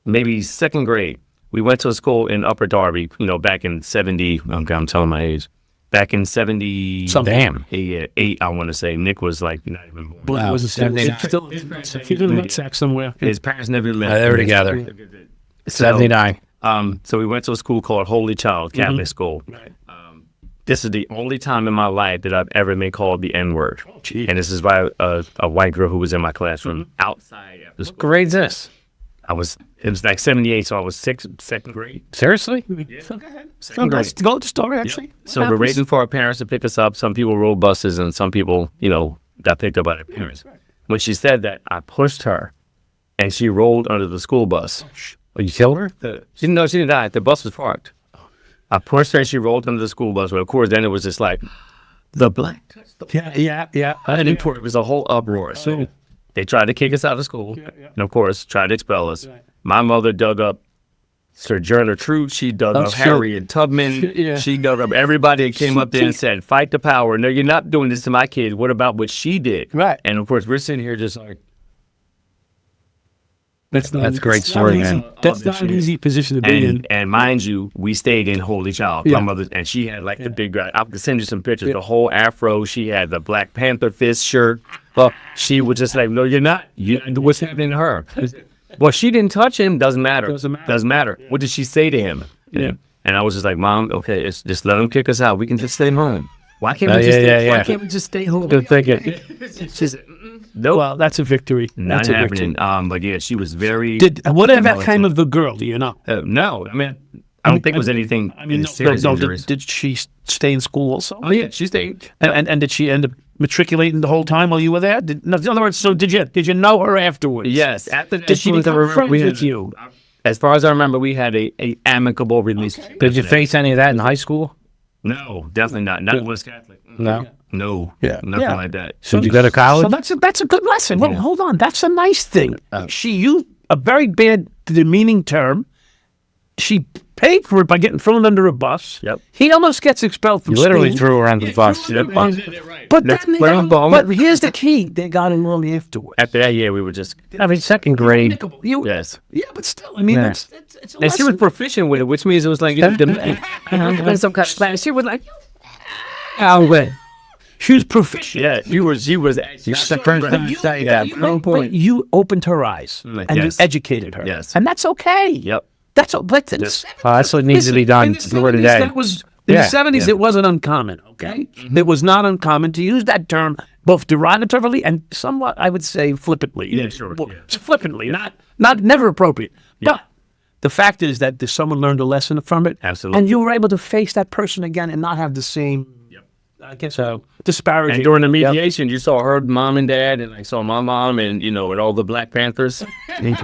Maybe second grade, we went to a school in Upper Darby, back in 70, I'm telling my age. Back in 70, Damn. 8, I want to say. Nick was like not even born. Black was a still sack somewhere. His parents never met. They were together. 79. So we went to a school called Holy Child Catholic School. Right. This is the only time in my life that I've ever been called the N-word. And this is by a white girl who was in my classroom outside after school. What grade is this? It was like 78, so I was second grade. Seriously? Second grade. Let's go to the story, actually. So we're waiting for our parents to pick us up. Some people rode buses, and some people, got picked up by their parents. When she said that, I pushed her, and she rolled under the school bus. Oh, you killed her? She didn't die. The bus was parked. I pushed her, and she rolled under the school bus. But of course, then it was just like, the black. Yeah. And it was a whole uproar. So they tried to kick us out of school, and of course, tried to expel us. My mother dug up Sojourner Truth. She dug up Harriet Tubman. Yeah. She dug up everybody that came up there and said, fight the power. No, you're not doing this to my kid. What about what she did? Right. And of course, we're sitting here just like, That's a great story, man. That's not an easy position to be in. and mind you, we stayed in Holy Child. Yeah. My mother, and she had like the big guy. I could send you some pictures. The whole afro. She had the Black Panther fist shirt. Well, she was just like, no, you're not. What's happening to her? Well, she didn't touch him. Doesn't matter. Doesn't matter. What did she say to him? Yeah. And I was just like, Mom, okay, just let him kick us out. We can just stay home. Why can't we Why can't we just stay home? Good thinking. She said, nope. Well, that's a victory. Not That's a happening. victory. But yeah, she was very. Whatever kind of the girl, do you know? No, I mean, I don't think it was anything. Serious injuries. Did she stay in school also? Oh yeah, she stayed. And did she end up matriculating the whole time while you were there? In other words, so did you know her afterwards? Yes. After Did she become friends with you? As far as I remember, we had a amicable release. Okay. Did you face any of that in high school? No, definitely not. Not was Catholic. No. No. Yeah. Nothing like that. So did you go to college? So that's a good lesson. Well, hold on. That's a nice thing. She used a very bad, demeaning term She paid for it by getting thrown under a bus. Yep. He almost gets expelled from You literally school. threw her under the bus. But, then where I'm going. but here's the key. They got him early afterwards. After that year, we were just I mean, second grade. yes. Yeah, but still, I mean, Yeah. it's a And she was lesson. proficient with it, which means it was like Some kind of class. She was like, She was proficient. yeah, she was actually That's the first time you say that. But you opened her eyes and you Yes. educated her. Yes. And that's okay. Yep. That's all. But it's, That's what needs to be done in the for 70s, today. that was in Yeah. the 70s. It wasn't uncommon. Okay, it was not uncommon to use that term both derogatorily and somewhat, I would say, flippantly. Yeah, sure, Well, yeah. flippantly, not never appropriate. But the fact is that someone learned a lesson from it. Absolutely. And you were able to face that person again and not have the same. I guess disparaging. And during the mediation, you saw her mom and dad, and I saw my mom, and and all the Black Panthers. And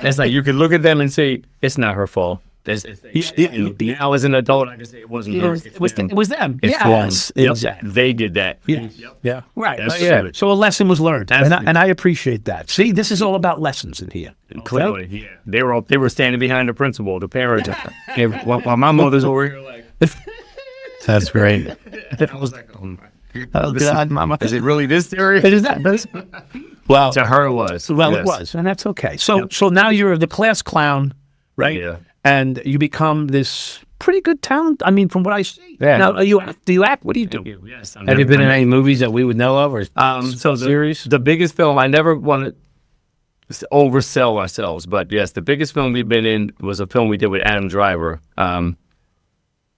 it's like you could look at them and say it's not her fault. Now as an adult, I can say it wasn't her. It was them. It's Yes, Yep. exactly. They did that. Yeah. Right. That's yeah. true. So a lesson was learned, Absolutely. and I appreciate that. See, this is all about lessons in here. Clearly, yeah. They were standing behind the principal, the parent. While my mother's over here like. That's great. I was like, oh God, Mama, is it really this serious? It is that. Well, to her it was. Well, Yes. it was, and that's okay. So now you're the class clown, right? Yeah. And you become this pretty good talent. I mean, from what I see. Yeah. Now, do you act? What do you do? Yes. Have you been in any movies that we would know of, or So the biggest film, I never want to oversell ourselves, but yes, the biggest film we've been in was a film we did with Adam Driver.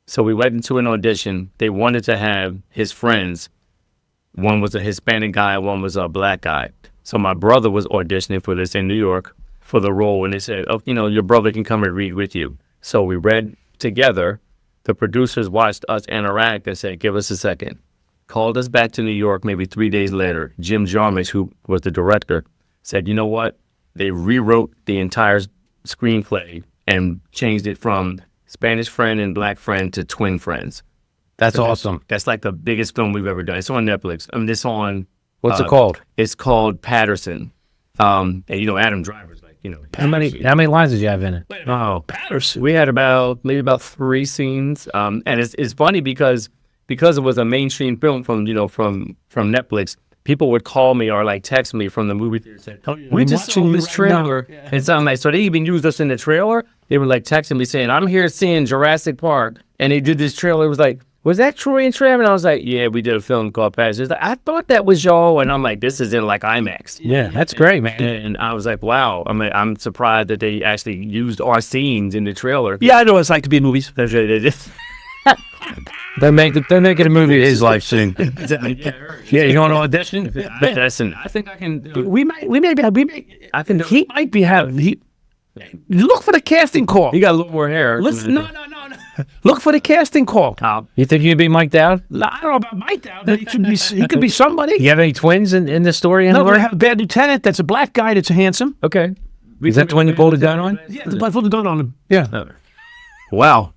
So we went into an audition. They wanted to have his friends. One was a Hispanic guy, one was a black guy. So my brother was auditioning for this in New York for the role, and they said, "Oh, your brother can come and read with you." So we read together. The producers watched us interact and said, "Give us a second." Called us back to New York maybe 3 days later. Jim Jarmusch, who was the director, said, "You know what? They rewrote the entire screenplay and changed it from Spanish friend and black friend to twin friends." that's awesome. That's like the biggest film we've ever done. It's on Netflix. I mean, it's on. What's it called? It's called Patterson. And Adam Driver's like, How many lines did you have in it? Oh, Patterson. we had maybe about 3 scenes. And it's funny because it was a mainstream film from Netflix. People would call me or like text me from the movie theater and say, "We just saw this trailer." And so I'm like, so they even used us in the trailer. They were like texting me saying, "I'm here seeing Jurassic Park," and they did this trailer. It was like, "Was that Troy and Trav?" And I was like, "Yeah, we did a film called Patterson." It's like, I thought that was y'all, and I'm like, "This is in like IMAX." Yeah, that's great, man. And I was like, "Wow!" I'm surprised that they actually used our scenes in the trailer. Yeah, I know what it's like to be in movies. They're making a movie of his life soon. Yeah, you going to audition? Listen, I think I can. We may. I can. He might be having. Look for the casting call. You got a little more hair. Listen, no. Look for the casting call. You think you'd be Mike Dowd? I don't know about Mike Dowd. He could be somebody. You have any twins in the story? No, anywhere? we have a bad lieutenant that's a black guy that's handsome. Okay. Is that the one you pulled a gun on? Yeah, the pulled the gun on him. Yeah. Wow.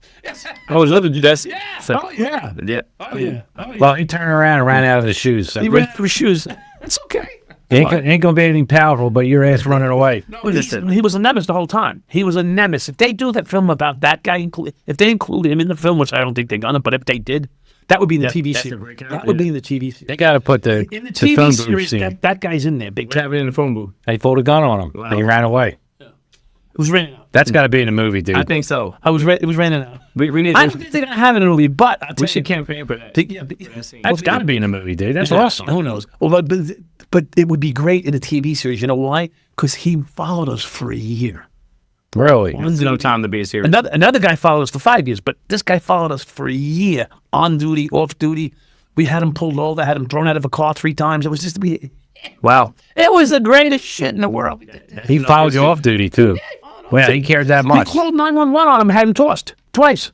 I was living to that. Oh, yeah. Yeah. Oh, yeah. Well, he turned around and ran out of the shoes. So He ran through his shoes. That's okay. ain't going to be anything powerful, but your ass running away. He was a nemesis the whole time. He was a nemesis. If they do that film about that guy, if they include him in the film, which I don't think they're gonna, but if they did, that would be in the TV that's a series. great character. That would be in the TV series. They got to put the In the film TV booth series, scene. that guy's in there. Big. What happened in the phone booth? They pulled a gun on him. And he ran away. It was raining out. That's got to be in the movie, dude. I think so. It was raining out. We need. I don't think they're gonna have it in a movie, but I'll We tell should you, campaign for that. That's got to be in the movie, dude. That's Yeah. awesome. Who knows? Well, but it would be great in a TV series. You know why? Because he followed us for a year. Really? There's no time to be serious. Another guy followed us for 5 years, but this guy followed us for a year, on duty, off duty. We had him pulled over, had him thrown out of a car 3 times. It was just Wow. it was the greatest shit in the world. He followed you off duty, too. Well, he cared that We much. called 911 on him, had him tossed twice.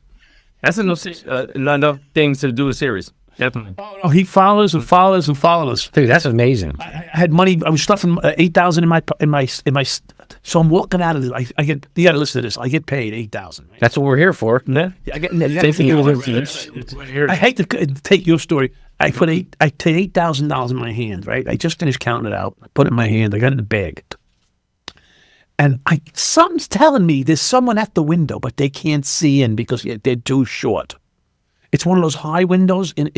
That's enough things to do a series. Definitely. Oh, he followed us and followed us and followed us. Dude, that's amazing. I had money. I was stuffing 8,000 in my. So I'm walking out of this. I get. You got to listen to this. I get paid 8,000. Right? That's what we're here for. Yeah, I get. Here. I hate to take your story. I take $8,000 in my hand. Right. I just finished counting it out. I put it in my hand. I got it in the bag. And something's telling me there's someone at the window, but they can't see in because they're too short. It's one of those high windows in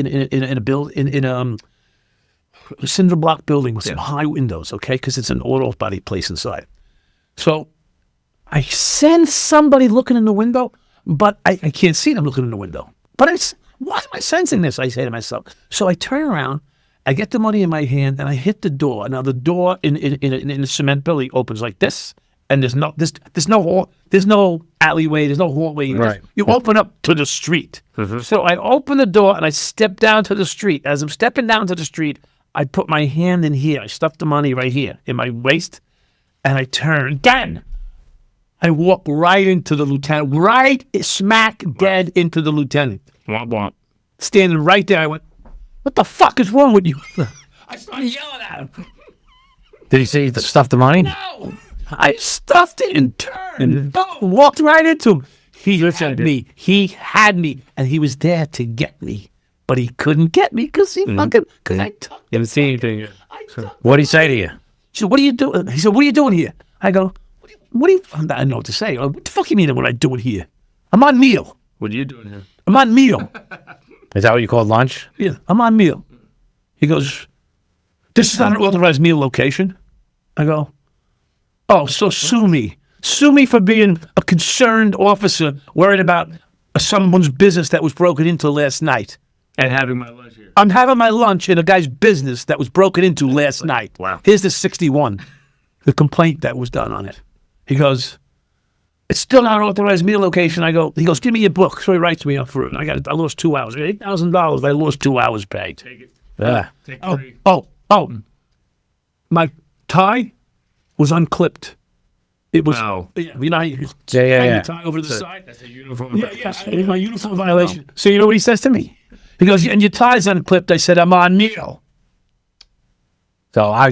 a cinder block building with some high windows, okay? Because it's an auto body place inside. So I sense somebody looking in the window, but I can't see them looking in the window. But why am I sensing this? I say to myself. So I turn around, I get the money in my hand, and I hit the door. Now the door in a cement building opens like this, and there's no alleyway, there's no hallway. Right. You open up to the street. Mm-hmm. So I open the door and I step down to the street. As I'm stepping down to the street, I put my hand in here. I stuff the money right here in my waist, and I turn again. I walk right into the lieutenant, right smack dead into the lieutenant. Womp womp. Standing right there, I went, "What the fuck is wrong with you?" I started yelling at him. Did he say you stuffed the money? No! I stuffed it and turned and walked right into him. He had me, and he was there to get me. But he couldn't get me because I tucked. You haven't seen anything yet. What'd he say to you? He said, "What are you doing?" He said, "What are you doing here?" I go, what do you I don't know what to say. What the fuck you mean what I doing here? I'm on meal. What are you doing here? I'm on meal. Is that what you called lunch? Yeah, I'm on meal. He goes, "This is not an authorized meal location." I go, "Oh, so sue me. Sue me for being a concerned officer worried about someone's business that was broken into last night." And having my lunch here. I'm having my lunch in a guy's business that was broken into last night. Wow. Here's the 61, the complaint that was done on it. He goes, "It's still not an authorized meal location." He goes, "Give me your book." So he writes me up for it. I lost 2 hours. $8,000. I lost 2 hours pay. Take it. Yeah. Take Oh, three. my tie was unclipped. It was, Wow. you know, how you Yeah. hang the tie over the side. That's a uniform. Yeah, it was my uniform violation. So you know what he says to me? He goes, "And your tie's unclipped." I said, "I'm on meal." So I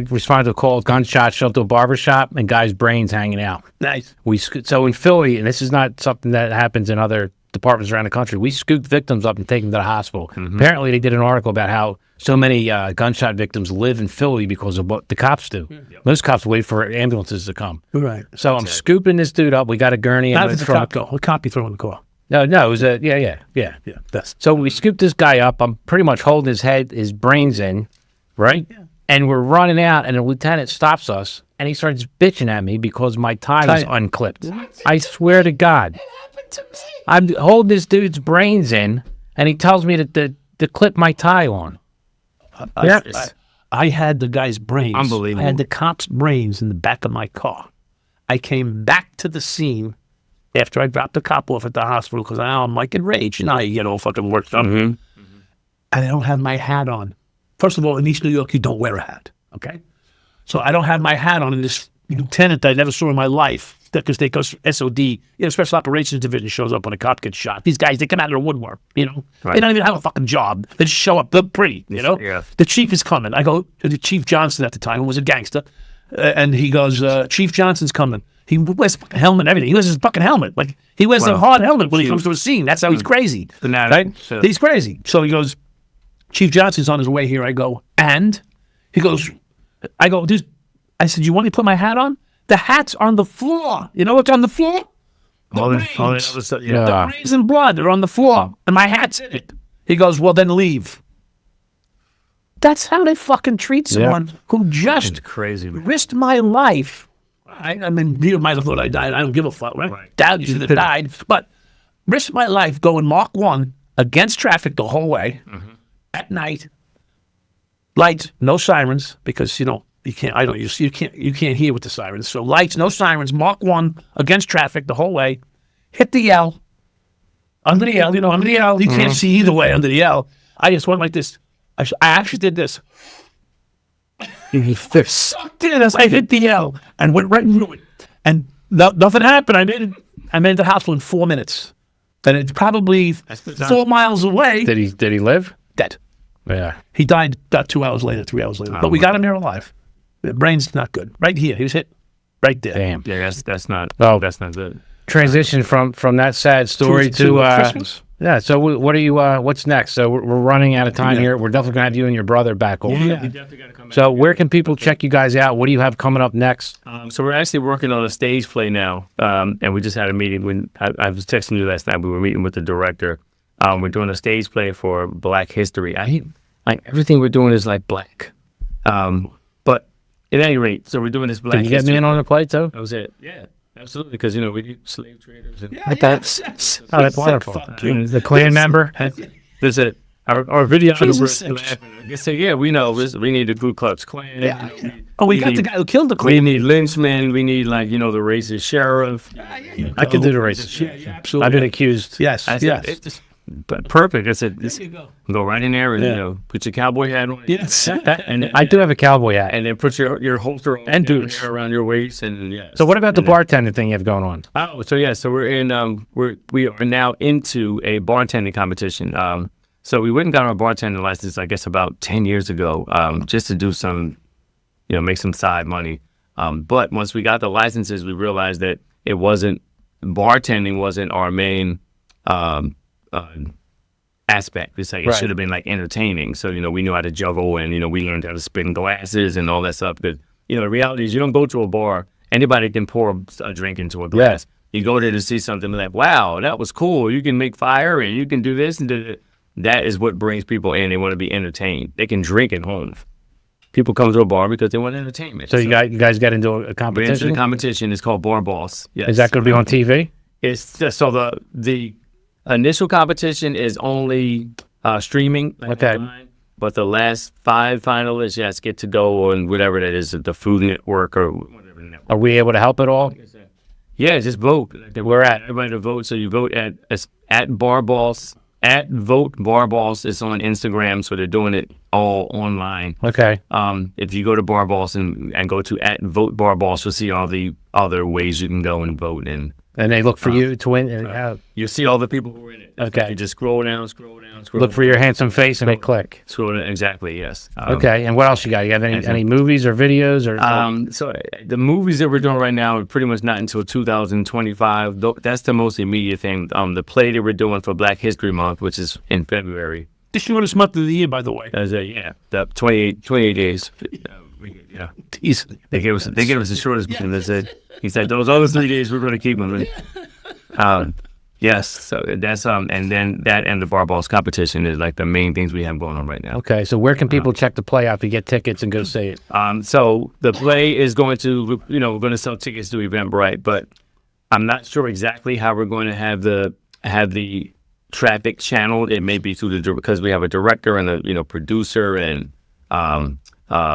responded to a call, gunshot, showed up to a barber shop, and guy's brains hanging out. Nice. So in Philly, and this is not something that happens in other departments around the country, we scooped victims up and take them to the hospital. Mm-hmm. Apparently, they did an article about how so many gunshot victims live in Philly because of what the cops do. Most cops wait for ambulances to come. Right. So I'm scooping this dude up. We got a gurney How in did the the cop truck. go? What cop you throw in the car? No, it was a yeah. That's So we scooped this guy up. I'm pretty much holding his brains in, right? Yeah. And we're running out, and the lieutenant stops us, and he starts bitching at me because my tie was unclipped. I swear to God. I'm holding this dude's brains in, and he tells me to clip my tie on. I had the guy's brains. Unbelievable. I had the cop's brains in the back of my car. I came back to the scene after I dropped the cop off at the hospital because I'm like enraged. You know how you get all fucking worked up. Mm-hmm. And I don't have my hat on. First of all, in East New York, you don't wear a hat, okay? So I don't have my hat on, and this lieutenant that I never saw in my life, because they go SOD, Special Operations Division shows up when a cop gets shot. These guys, they come out of the woodwork, you know? Right. They don't even have a fucking job. They just show up. They're pretty, you know? Yeah. The chief is coming. I go to the Chief Johnson at the time, who was a gangster, and he goes, "Chief Johnson's coming." He wears a helmet and everything. He wears his fucking helmet. Like, he wears a hard helmet when he comes to a scene. That's how he's crazy. Right? So- He's crazy. So he goes, "Chief Johnson's on his way here." I go, "And?" He goes, "Dude," I said, "You want me to put my hat on?" The hat's on the floor. You know what's on the floor? The brains. The brains and blood are on the floor, and my hat's in it. He goes, "Well, then leave." That's how they fucking treat someone who just Crazy. risked my life. I mean, you might have thought I died. I don't give a fuck, right? Doubt you should have died. But risked my life going Mark 1 against traffic the whole way at night. Lights, no sirens, because, you know, you can't hear with the sirens. So lights, no sirens, Mark 1 against traffic the whole way. Hit the L. Under the L, under the L. You can't see either way under the L. I just went like this. I actually did this. Sucked in as I hit the L and went right into it. And nothing happened. I made it to the hospital in 4 minutes. And it's probably 4 miles away. Did he live? Dead. Yeah. He died about 2 hours later, 3 hours later. But we got him there alive. The brain's not good. Right here. He was hit right there. Damn. Yeah, that's not. Oh. That's not good. Transition from that sad story to Christmas. Yeah. So what are you? What's next? So we're running out of time here. We're definitely gonna have you and your brother back on. We definitely got to come back. So where can people check you guys out? What do you have coming up next? So we're actually working on a stage play now, and we just had a meeting. When I was texting you last night, we were meeting with the director. We're doing a stage play for Black History. Like everything we're doing is like black, but at any rate, so we're doing this Black Can you get History me in on the play too? That was it. Yeah, absolutely. Because we do slave traders. And That's wonderful. The Klan member. That's it. Our videographer is laughing. So yeah, we know we need the Ku Klux Klan. Yeah. We got the guy who killed the We Klan. need lynchmen. We need the racist sheriff. I can do the race. Absolutely. I've been accused. Yes. I said, it's just perfect. I said, go right in there and put your cowboy hat on. Yes. And I do have a cowboy hat. and then put your holster on And down boots. there around your waist and So what about the bartending thing you have going on? Oh, so yeah, so we're in we are now into a bartending competition. So we went and got our bartending license, I guess, about 10 years ago, just to do some, make some side money. But once we got the licenses, we realized that bartending wasn't our main aspect. It's like it should have been like entertaining. So, we knew how to juggle and, we learned how to spin glasses and all that stuff. But, the reality is you don't go to a bar, anybody can pour a drink into a glass. You go there to see something like, wow, that was cool. You can make fire and you can do this and do that. That is what brings people in. They want to be entertained. They can drink at home. People come to a bar because they want entertainment. So you guys got into a we're into competition? the competition. It's called Bar Boss. Yes. Is that going to be on TV? It's just, so the initial competition is only streaming. Okay. Online, but the last 5 finalists, get to go on whatever that is, the Food Network or whatever network. Are we able to help at all? Yeah, just vote. We're at everybody to vote. So you vote at Bar Boss. At Vote Bar Boss. It's on Instagram, so they're doing it all online. Okay. If you go to Bar Boss and go to at Vote Bar Boss, you'll see all the other ways you can go and vote. And they look for you to win. you'll see all the people who are in it. Okay. You just scroll down. Look for your handsome face and they click. Scroll down. Exactly, yes. Okay. And what else you got? You got any movies or videos or? So the movies that we're doing right now are pretty much not until 2025. That's the most immediate thing. The play that we're doing for Black History Month, which is in February. The shortest month of the year, by the way. The 28 days. Yeah. Easily. They gave us the shortest one. He said those other 3 days we're going to keep them. Yes. So that's and then that and the Bar Boss competition is like the main things we have going on right now. Okay. So where can people check the play out to get tickets and go see it? So the play is going to we're going to sell tickets to Eventbrite, but I'm not sure exactly how we're going to have the traffic channeled. It may be through because we have a director and a producer and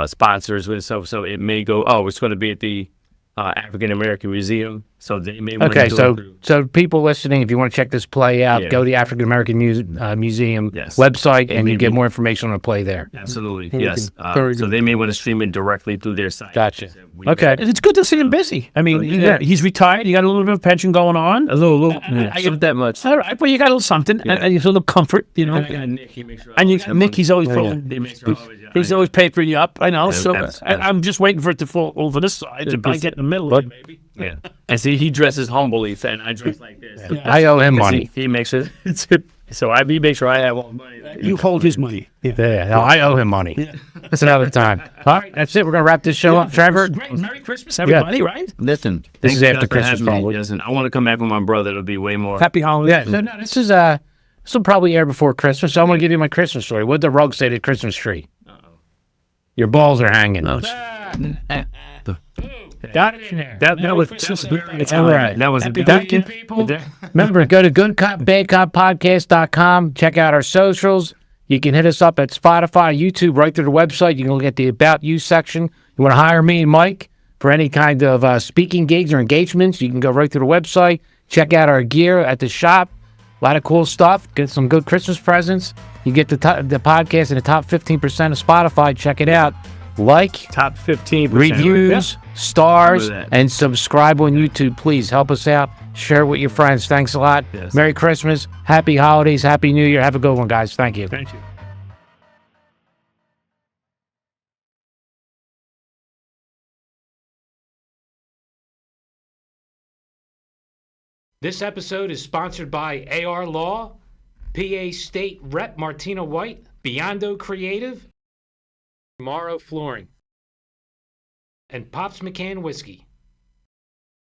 sponsors with so it may go. Oh, it's going to be at the African American Museum, so they may want Okay, to do so people listening, if you want to check this play out, go to the African American Museum website, and you get more information on the play there. Absolutely, yes. Very So good. they may want to stream it directly through their site. Gotcha. Okay. And it's good to see him busy. I mean, he's retired. You got a little bit of pension going on. A little, I not that much. All right, but you got a little something, and you feel a little comfort, And I got Nick. He makes sure. And you got Nick, he's always He makes sure he's always papering you up. I know. So that's- I'm just waiting for it to fall over this side. So I get in the middle of it, maybe. Yeah. And see, he dresses humbly, and I dress like this. I owe him And money. see, he makes it. So he makes sure I have all the money. You hold his money. Yeah. Yeah, no, I owe him money. That's another time. All right, that's it. We're gonna wrap this show up, Trevor. Great. Merry Christmas, everybody, right? Listen, This is thank after God for Christmas, having me. probably. Listen, I want to come back with my brother. It'll be way more. Happy holidays. Yeah, no, this will probably air before Christmas. So I'm gonna give you my Christmas story. What did the rug say to the Christmas tree? Your balls are hanging. Got it in there. That was All right. That was a people. Remember, go to goodcopbadcoppodcast.com. Check out our socials. You can hit us up at Spotify, YouTube, right through the website. You can look at the About You section. You want to hire me and Mike for any kind of speaking gigs or engagements, you can go right through the website. Check out our gear at the shop. A lot of cool stuff. Get some good Christmas presents. You get the podcast in the top 15% of Spotify. Check it out. Like, top 15 reviews, stars, Remember that. and subscribe on YouTube. Please help us out. Share it with your friends. Thanks a lot. Yes. Merry Christmas. Happy holidays. Happy New Year. Have a good one, guys. Thank you. Thank you. This episode is sponsored by AR Law. PA State Rep Martina White, Biondo Creative, Morrow Flooring, and Pops McCann Whiskey.